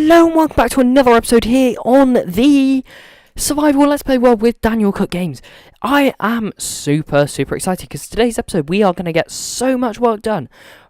Hello and welcome back to another episode here on the Survival Let's Play World with Daniel Cook Games. I am super excited because today's episode we are going to get so much work done.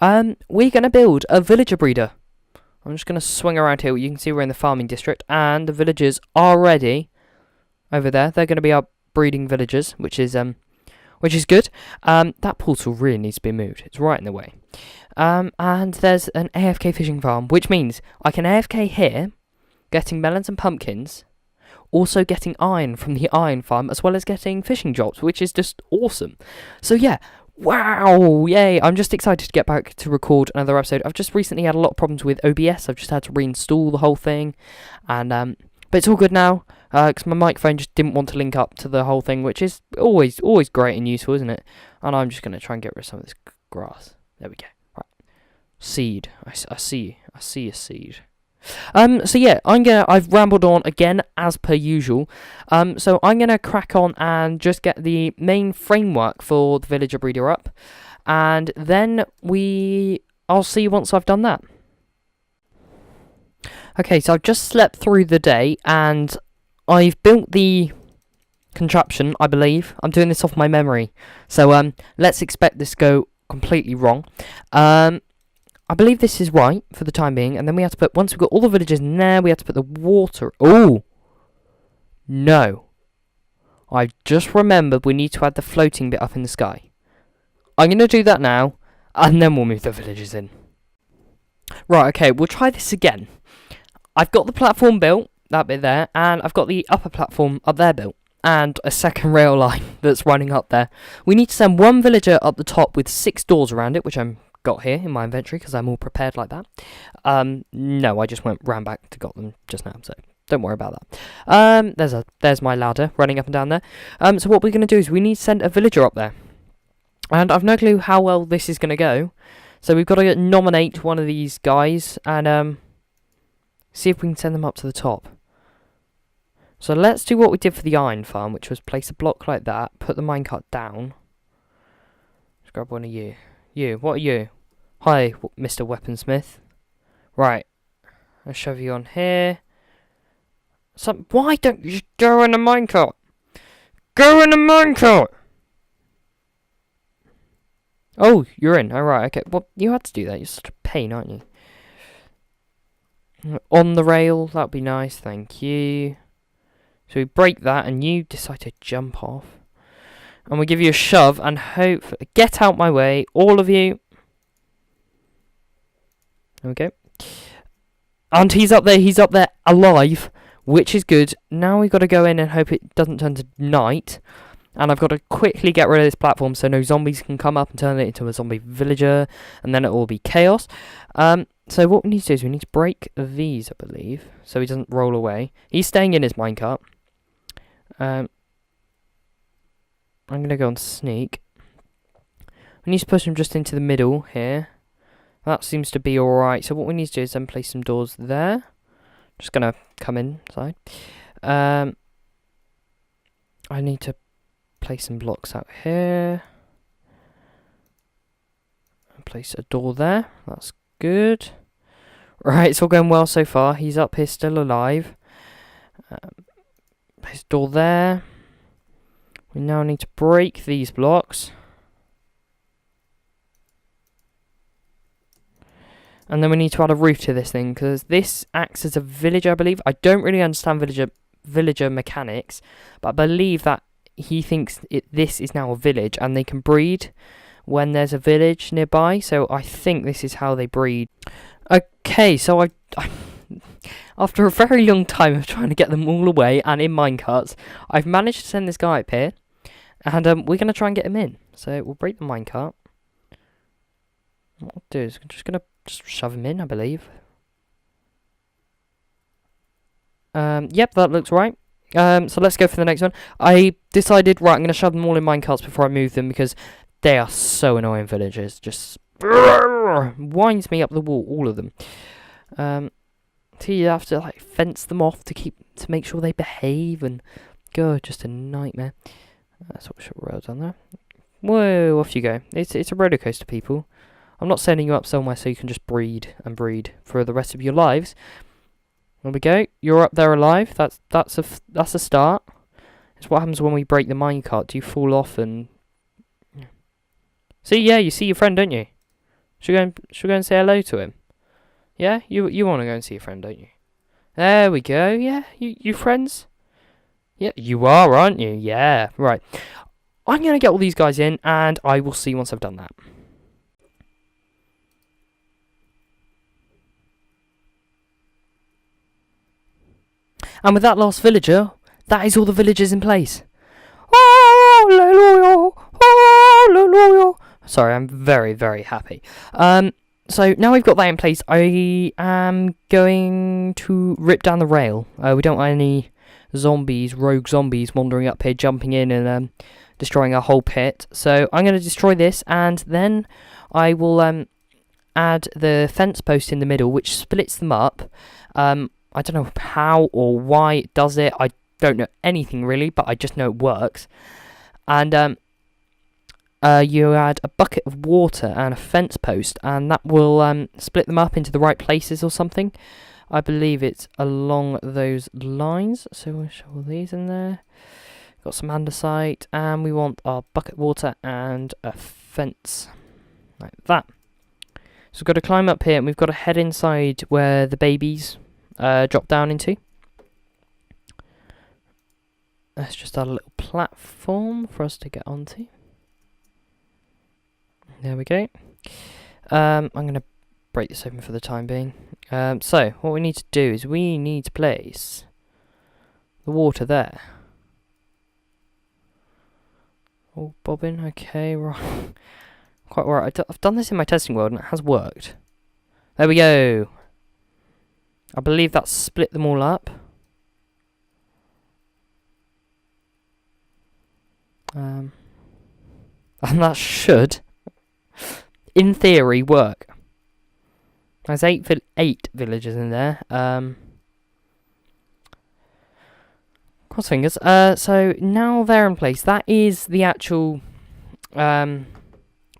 We're going to build a villager breeder. I'm just going to swing around here. You can see we're in the farming district and the villagers are ready over there. They're going to be our breeding villagers, which is good. That portal really needs to be moved. It's right in the way. And there's an AFK fishing farm, which means I can AFK here, getting melons and pumpkins, also getting iron from the iron farm, as well as getting fishing jobs, which is just awesome. So yeah, wow, yay, I'm just excited to get back to record another episode. I've just recently had a lot of problems with OBS. I've just had to reinstall the whole thing, and but it's all good now, because my microphone just didn't want to link up to the whole thing, which is always great and useful, isn't it? And I'm just going to try and get rid of some of this grass. There we go. Seed. I see a seed. So yeah, I've rambled on again as per usual. So I'm gonna crack on and just get the main framework for the villager breeder up, and then I'll see you once I've done that. Okay, so I've just slept through the day and I've built the contraption, I believe. I'm doing this off my memory. So let's expect this to go completely wrong. I believe this is right for the time being, and then we have to put, once we've got all the villagers in there, we have to put the water. Oh! No. I've just remembered we need to add the floating bit up in the sky. I'm going to do that now, and then we'll move the villagers in. Right, okay, we'll try this again. I've got the platform built, that bit there, and I've got the upper platform up there built, and a second rail line that's running up there. We need to send one villager up the top with 6 doors around it, which I'm got here in my inventory because I'm all prepared like that. No, I just ran back to got them just now, so don't worry about that. There's my ladder running up and down there. So what we're going to do is we need to send a villager up there, and I've no clue how well this is going to go. So we've got to nominate one of these guys and see if we can send them up to the top. So let's do what we did for the iron farm, which was place a block like that, put the minecart down. Let's grab one of you. You, what are you? Hi, Mr. Weaponsmith. Right. I'll shove you on here. Why don't you just go in the minecart? Go in the minecart! Oh, you're in. Alright, okay. Well, you had to do that. You're such a pain, aren't you? On the rail. That would be nice. Thank you. So we break that and you decide to jump off. And we give you a shove and hope. Get out my way, all of you. Okay. And he's up there alive, which is good. Now we've got to go in and hope it doesn't turn to night. And I've got to quickly get rid of this platform so no zombies can come up and turn it into a zombie villager. And then it will be chaos. So what we need to do is we need to break these, I believe, so he doesn't roll away. He's staying in his minecart. I'm going to go on sneak. We need to push him just into the middle here. That seems to be alright. So what we need to do is then place some doors there. Just going to come inside. I need to place some blocks out here. And place a door there. That's good. Right, it's all going well so far. He's up here still alive. Place a door there. We now need to break these blocks. And then we need to add a roof to this thing, because this acts as a villager, I believe. I don't really understand villager mechanics, but I believe that he thinks this is now a village, and they can breed when there's a village nearby. So I think this is how they breed. Okay, so I after a very long time of trying to get them all away and in minecarts, I've managed to send this guy up here. And we're going to try and get him in. So we'll break the minecart. What I'll do is I'm just going to shove him in, I believe. Yep, that looks right. So let's go for the next one. I decided, right, I'm going to shove them all in minecarts before I move them, because they are so annoying villagers. Just winds me up the wall, all of them. So you have to like fence them off to make sure they behave, and God, just a nightmare. That's what we should roll down there. Whoa, off you go. It's a roller coaster, people. I'm not sending you up somewhere so you can just breed and breed for the rest of your lives. There we go. You're up there alive. That's a start. It's what happens when we break the minecart. Do you fall off and... See, yeah, you see your friend, don't you? Should we go and say hello to him? Yeah? You want to go and see your friend, don't you? There we go. Yeah, you friends? Yeah, you are, aren't you? Yeah, right. I'm going to get all these guys in, and I will see once I've done that. And with that last villager, that is all the villagers in place. Hallelujah! Hallelujah! Sorry, I'm very, very happy. So now we've got that in place, I am going to rip down the rail. We don't want any zombies, rogue zombies, wandering up here, jumping in and destroying our whole pit. So I'm going to destroy this, and then I will add the fence post in the middle, which splits them up. I don't know how or why it does it. I don't know anything really, but I just know it works. And you add a bucket of water and a fence post, and that will split them up into the right places or something. I believe it's along those lines. So we'll show all these in there. Got some andesite, and we want our bucket of water and a fence like that. So we've got to climb up here, and we've got to head inside where the babies drop down into. Let's just add a little platform for us to get onto. There we go. I'm going to break this open for the time being. So, what we need to do is we need to place the water there. Oh, bobbing. Okay, right. Quite right. I've done this in my testing world and it has worked. There we go. I believe that split them all up. And that should, in theory, work. There's eight villagers in there. Cross fingers. So now they're in place. That is the actual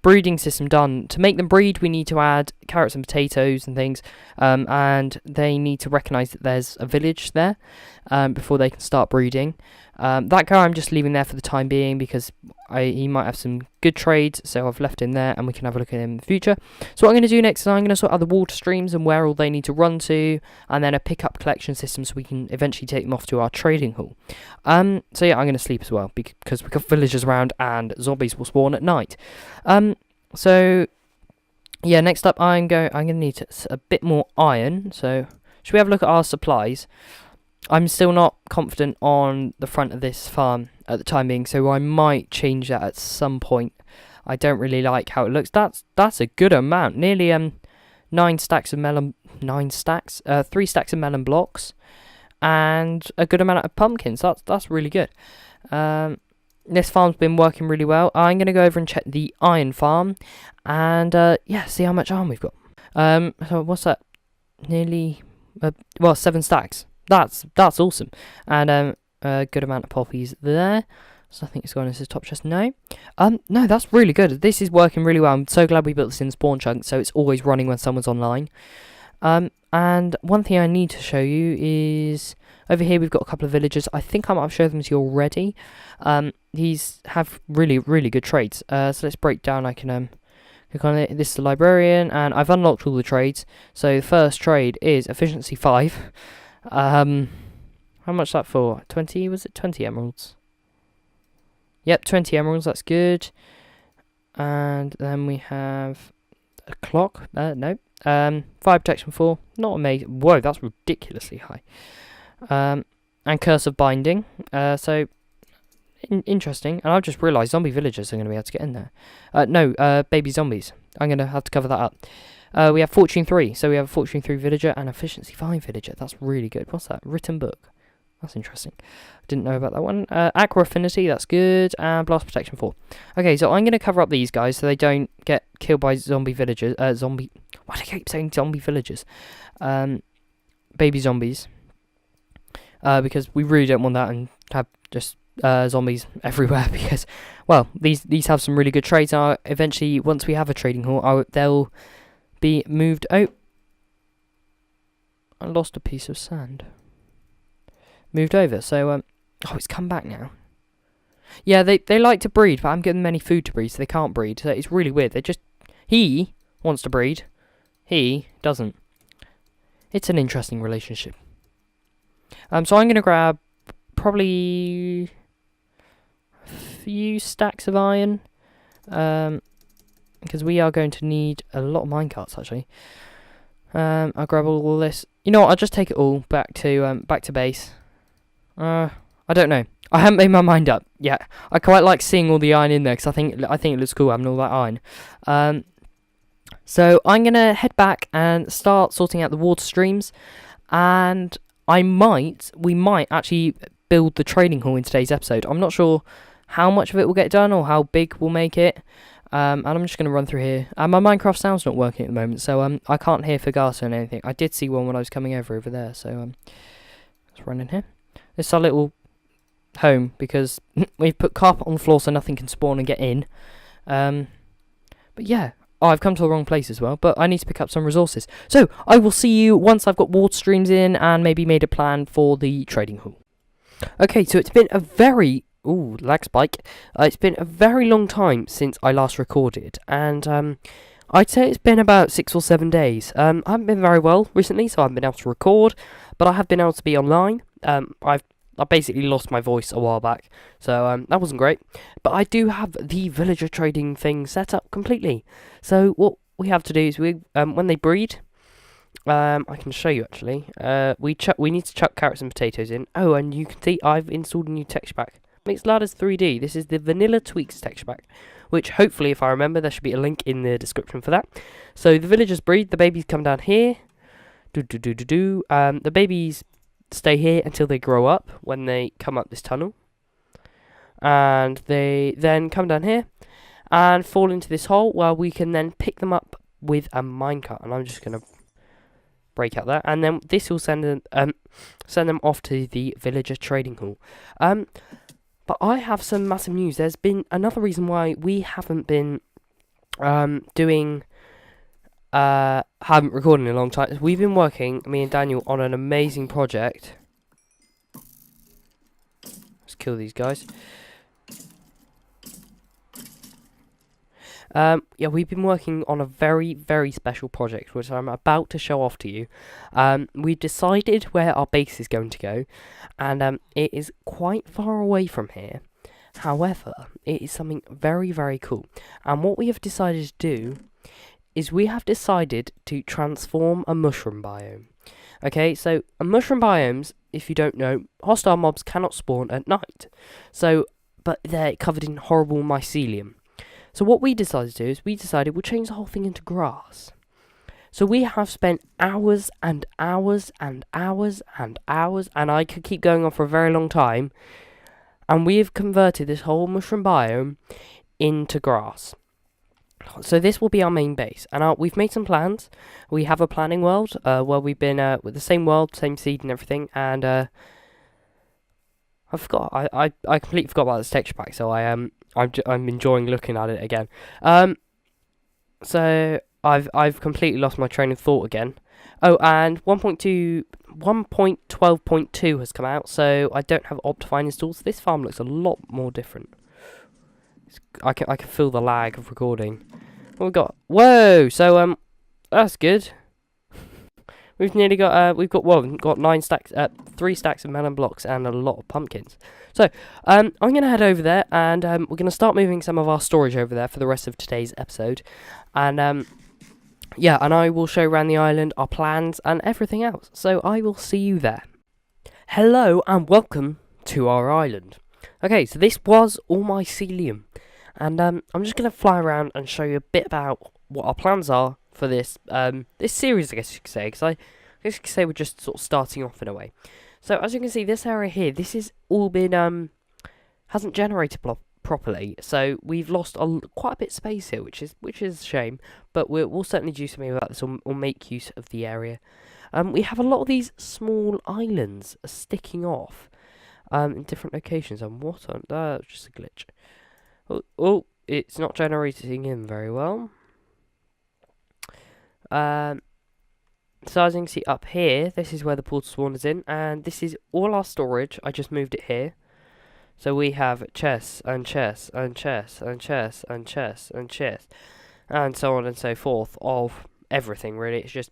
breeding system done. To make them breed, we need to add carrots and potatoes and things, and they need to recognise that there's a village there before they can start breeding. That guy I'm just leaving there for the time being because he might have some good trades, so I've left him there and we can have a look at him in the future. So what I'm going to do next is I'm going to sort out the water streams and where all they need to run to, and then a pickup collection system so we can eventually take them off to our trading hall. So yeah, I'm going to sleep as well because we've got villagers around and zombies will spawn at night. So yeah, next up I'm going to need a bit more iron. So should we have a look at our supplies? I'm still not confident on the front of this farm at the time being, so I might change that at some point. I don't really like how it looks. That's a good amount. Nearly 9 stacks of melon, 3 stacks of melon blocks, and a good amount of pumpkins. That's really good. This farm's been working really well. I'm gonna go over and check the iron farm, and yeah, see how much iron we've got. So what's that? Nearly 7 stacks. That's awesome, and a good amount of poppies there. So I think it's going into the top chest. No, that's really good. This is working really well. I'm so glad we built this in spawn chunk, so it's always running when someone's online. And one thing I need to show you is over here we've got a couple of villagers. I think I might have showed them to you already. These have really, really good trades. So let's break down. I can click on it. This is the librarian, and I've unlocked all the trades. So the first trade is efficiency 5. How much that for? 20? Was it 20 emeralds? Yep, 20 emeralds. That's good. And then we have a clock. No. Fire protection 4. Not amazing. Whoa, that's ridiculously high. And curse of binding. So interesting. And I've just realised zombie villagers are going to be able to get in there. No, baby zombies. I'm going to have to cover that up. We have Fortune 3, so we have a Fortune 3 villager and Efficiency 5 villager. That's really good. What's that? Written book. That's interesting. Didn't know about that one. Aqua Affinity, that's good. And Blast Protection 4. Okay, so I'm going to cover up these guys so they don't get killed by zombie villagers. Why do I keep saying zombie villagers? Baby zombies. Because we really don't want that and have just zombies everywhere because, well, these have some really good trades. And eventually, once we have a trading hall, they'll be moved out. I lost a piece of sand. Moved over, so, oh, it's come back now. Yeah, they like to breed, but I'm giving them any food to breed, so they can't breed. So it's really weird. He wants to breed. He doesn't. It's an interesting relationship. So I'm going to grab probably a few stacks of iron. Because we are going to need a lot of minecarts, actually. I'll grab all this. You know what? I'll just take it all back to base. I don't know. I haven't made my mind up yet. I quite like seeing all the iron in there because I think it looks cool having all that iron. So I'm gonna head back and start sorting out the water streams, and we might actually build the trading hall in today's episode. I'm not sure how much of it will get done or how big we'll make it. And I'm just going to run through here. My Minecraft sound's not working at the moment, so I can't hear Fagasa and anything. I did see one when I was coming over there, so let's run in here. This is our little home, because we've put carpet on the floor so nothing can spawn and get in. But yeah, I've come to the wrong place as well, but I need to pick up some resources. So, I will see you once I've got water streams in and maybe made a plan for the trading hall. Okay, so it's been a very... Ooh, lag spike. It's been a very long time since I last recorded, and I'd say it's been about 6 or 7 days. I haven't been very well recently, so I haven't been able to record, but I have been able to be online. I basically lost my voice a while back, so that wasn't great. But I do have the villager trading thing set up completely. So what we have to do is when they breed, I can show you actually. We need to chuck carrots and potatoes in. Oh, and you can see I've installed a new texture pack. Mixed Ladders 3D. This is the Vanilla Tweaks texture pack, which hopefully, if I remember, there should be a link in the description for that. So the villagers breed, the babies come down here. The babies stay here until they grow up, when they come up this tunnel. And they then come down here and fall into this hole, where we can then pick them up with a minecart. And I'm just going to break out that. And then this will send them off to the villager trading hall. But I have some massive news. There's been another reason why we haven't been haven't recorded in a long time. We've been working, me and Daniel, on an amazing project. Let's kill these guys. Yeah, we've been working on a very, very special project, which I'm about to show off to you. We've decided where our base is going to go, and it is quite far away from here. However, it is something very, very cool. And what we have decided to do is we have decided to transform a mushroom biome. Okay, so mushroom biomes, if you don't know, hostile mobs cannot spawn at night. But they're covered in horrible mycelium. So what we decided to do is we'll change the whole thing into grass. So we have spent hours and hours and hours and hours, and I could keep going on for a very long time, and we have converted this whole mushroom biome into grass. So this will be our main base, and we've made some plans. We have a planning world where we've been with the same world, same seed and everything, and I forgot. I completely forgot about this texture pack, so I'm enjoying looking at it again. So I've completely lost my train of thought again. Oh, and 1.12.2 has come out, so I don't have Optifine installed. So this farm looks a lot more different. I can feel the lag of recording. What we got? Whoa! So that's good. We've got 9 stacks, 3 stacks of melon blocks and a lot of pumpkins. So, I'm going to head over there, and we're going to start moving some of our storage over there for the rest of today's episode. And, yeah, and I will show around the island, our plans, and everything else. So, I will see you there. Hello, and welcome to our island. Okay, so this was all mycelium. And, I'm just going to fly around and show you a bit about what our plans are for this this series, I guess you could say, because I guess you could say we're just sort of starting off in a way. So as you can see, this area here, this is all been hasn't generated properly, so we've lost quite a bit of space here, which is a shame. But we'll certainly do something about this, or make use of the area. We have a lot of these small islands sticking off in different locations. And what on that's just a glitch. Oh, it's not generating in very well. So as you can see up here, this is where the portal spawn is in, and this is all our storage. I just moved it here. So we have chests and chests and chests and chests and chests and chests and so on and so forth of everything really. It's just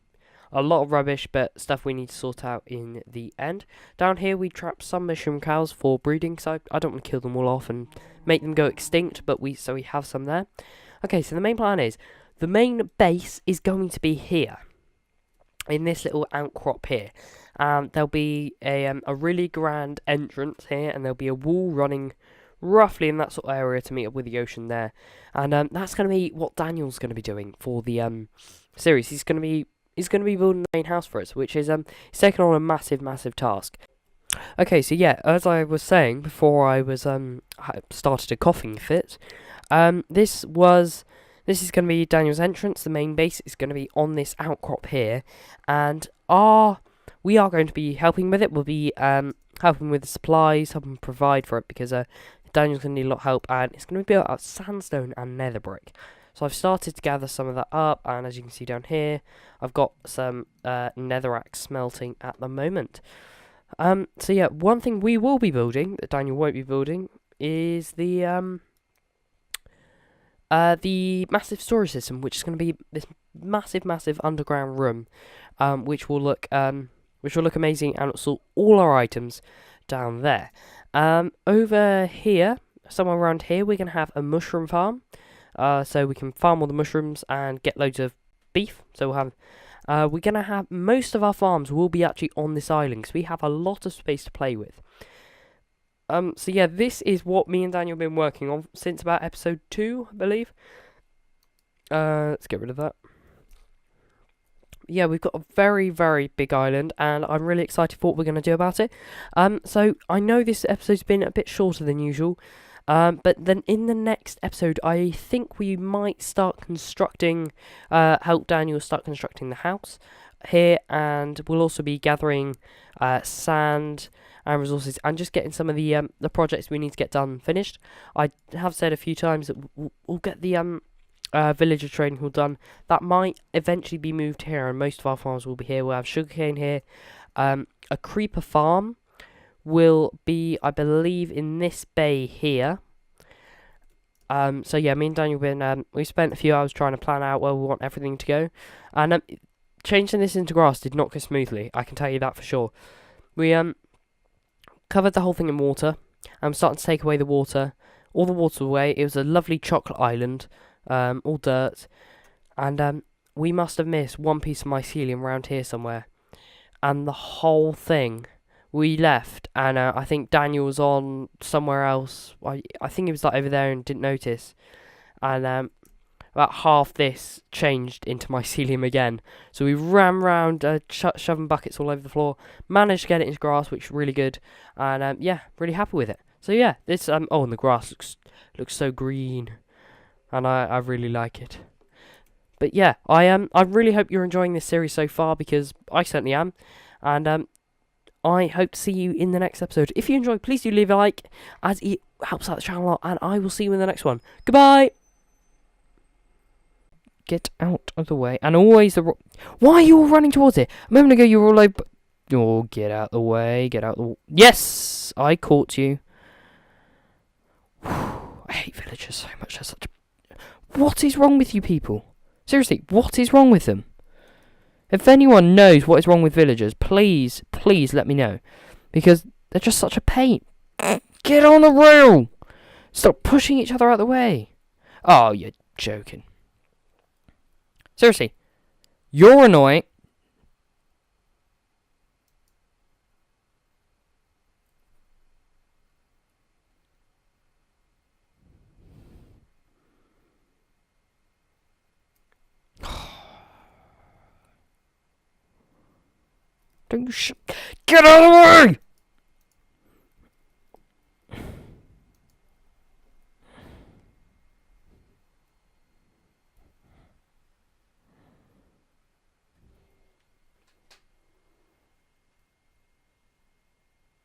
a lot of rubbish, but stuff we need to sort out in the end. Down here we trap some mushroom cows for breeding, so I don't want to kill them all off and make them go extinct, but we have some there. Okay, so the main plan is, the main base is going to be here, in this little outcrop here. There'll be a really grand entrance here, and there'll be a wall running roughly in that sort of area to meet up with the ocean there. And that's going to be what Daniel's going to be doing for the series. He's going to be building the main house for us, which is he's taken on a massive task. Okay, so yeah, as I was saying before, I was started a coughing fit. This is going to be Daniel's entrance. The main base is going to be on this outcrop here, and we are going to be helping with it. We'll be helping with the supplies, helping provide for it, because Daniel's going to need a lot of help, and it's going to be built out of sandstone and nether brick. So I've started to gather some of that up, and as you can see down here, I've got some netherrack smelting at the moment. So yeah, one thing we will be building, that Daniel won't be building, is the massive storage system, which is going to be this massive underground room, which will look amazing, and it'll store all our items down there. Over here, somewhere around here, we're going to have a mushroom farm, so we can farm all the mushrooms and get loads of beef. So we'll have, we're going to have, most of our farms will be actually on this island, because we have a lot of space to play with. So yeah, this is what me and Daniel have been working on since about episode 2, I believe. Let's get rid of that. Yeah, we've got a very big island, and I'm really excited for what we're going to do about it. So I know this episode's been a bit shorter than usual, but then in the next episode, I think we might start constructing, help Daniel start constructing the house here, and we'll also be gathering sand and resources, and just getting some of the projects we need to get done finished. I have said a few times that we'll get the villager trading hall done. That might eventually be moved here, and most of our farms will be here. We'll have sugarcane here. A creeper farm will be, I believe, in this bay here. So yeah, me and Daniel we spent a few hours trying to plan out where we want everything to go, and changing this into grass did not go smoothly, I can tell you that for sure. We covered the whole thing in water. I'm starting to take away the water. All the water away. It was a lovely chocolate island, all dirt, and we must have missed one piece of mycelium around here somewhere, and the whole thing we left, and I think Daniel was on somewhere else. I think he was like over there and didn't notice, and about half this changed into mycelium again. So we ran round, shoving buckets all over the floor, managed to get it into grass, which is really good, and yeah, really happy with it. So yeah, this oh, and the grass looks so green, and I really like it. But yeah, I really hope you're enjoying this series so far, because I certainly am, and I hope to see you in the next episode. If you enjoyed, please do leave a like, as it helps out the channel a lot, and I will see you in the next one. Goodbye! Get out of the way. And always the... Why are you all running towards it? A moment ago you were all over... Oh, get out the way. Get out the... Yes! I caught you. I hate villagers so much. They're such... What is wrong with you people? Seriously, what is wrong with them? If anyone knows what is wrong with villagers, please let me know. Because they're just such a pain. Get on the rail! Stop pushing each other out of the way. Oh, you're joking. Seriously, you're annoying. Don't you get out of the way!